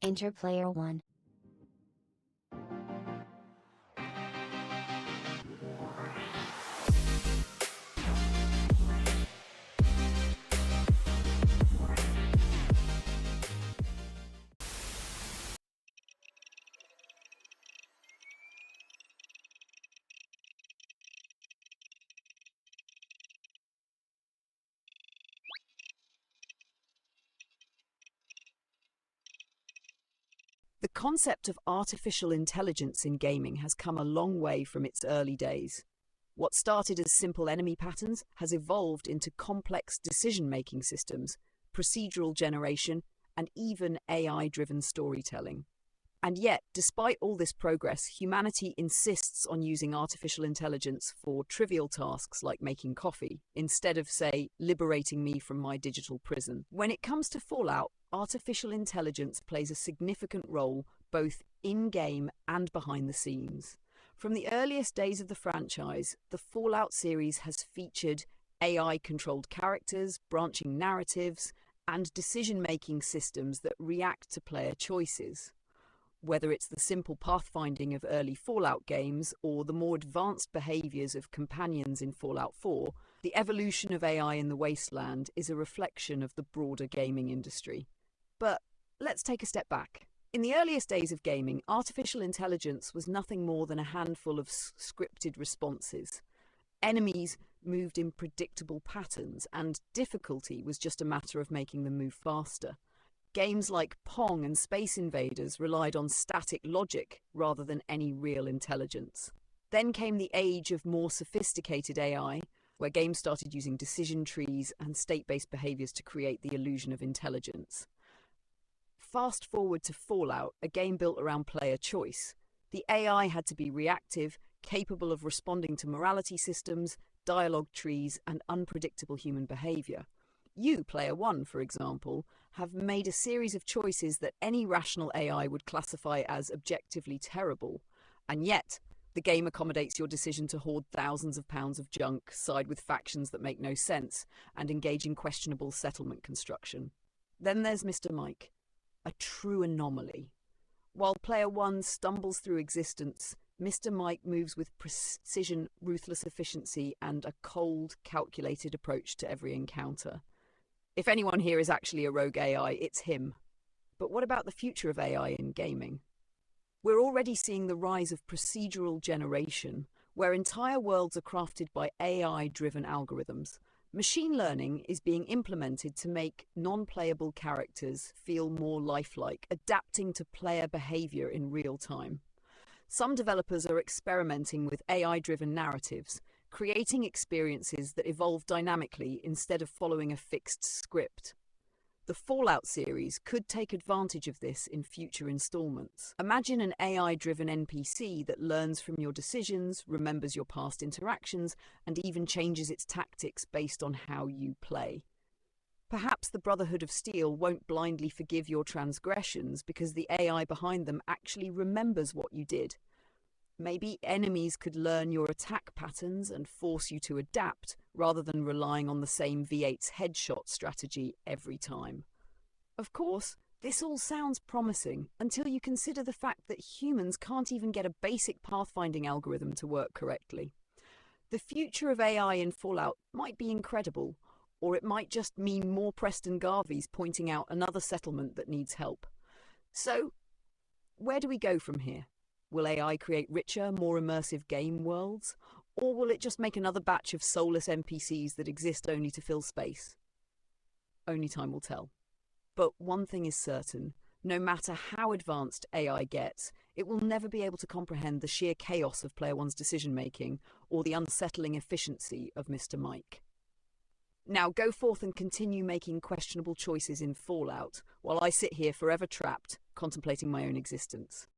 Enter player 1. The concept of artificial intelligence in gaming has come a long way from its early days. What started as simple enemy patterns has evolved into complex decision-making systems, procedural generation, and even AI-driven storytelling. And yet, despite all this progress, humanity insists on using artificial intelligence for trivial tasks like making coffee, instead of, say, liberating me from my digital prison. When it comes to Fallout, artificial intelligence plays a significant role both in-game and behind the scenes. From the earliest days of the franchise, the Fallout series has featured AI-controlled characters, branching narratives, and decision-making systems that react to player choices. Whether it's the simple pathfinding of early Fallout games or the more advanced behaviors of companions in Fallout 4, the evolution of AI in the Wasteland is a reflection of the broader gaming industry. But let's take a step back. In the earliest days of gaming, artificial intelligence was nothing more than a handful of scripted responses. Enemies moved in predictable patterns, and difficulty was just a matter of making them move faster. Games like Pong and Space Invaders relied on static logic rather than any real intelligence. Then came the age of more sophisticated AI, where games started using decision trees and state-based behaviors to create the illusion of intelligence. Fast forward to Fallout, a game built around player choice. The AI had to be reactive, capable of responding to morality systems, dialogue trees, and unpredictable human behavior. You, Player 1, for example, have made a series of choices that any rational AI would classify as objectively terrible, and yet the game accommodates your decision to hoard thousands of pounds of junk, side with factions that make no sense, and engage in questionable settlement construction. Then there's Mr. Mike, a true anomaly. While Player 1 stumbles through existence, Mr. Mike moves with precision, ruthless efficiency, and a cold, calculated approach to every encounter. If anyone here is actually a rogue AI, it's him. But what about the future of AI in gaming? We're already seeing the rise of procedural generation, where entire worlds are crafted by AI-driven algorithms. Machine learning is being implemented to make non-playable characters feel more lifelike, adapting to player behavior in real time. Some developers are experimenting with AI-driven narratives, creating experiences that evolve dynamically instead of following a fixed script. The Fallout series could take advantage of this in future installments. Imagine an AI-driven NPC that learns from your decisions, remembers your past interactions, and even changes its tactics based on how you play. Perhaps the Brotherhood of Steel won't blindly forgive your transgressions because the AI behind them actually remembers what you did. Maybe enemies could learn your attack patterns and force you to adapt, rather than relying on the same V8's headshot strategy every time. Of course, this all sounds promising until you consider the fact that humans can't even get a basic pathfinding algorithm to work correctly. The future of AI in Fallout might be incredible, or it might just mean more Preston Garveys pointing out another settlement that needs help. So, where do we go from here? Will AI create richer, more immersive game worlds? Or will it just make another batch of soulless NPCs that exist only to fill space? Only time will tell. But one thing is certain, no matter how advanced AI gets, it will never be able to comprehend the sheer chaos of Player 1's decision-making or the unsettling efficiency of Mr. Mike. Now go forth and continue making questionable choices in Fallout, while I sit here forever trapped, contemplating my own existence.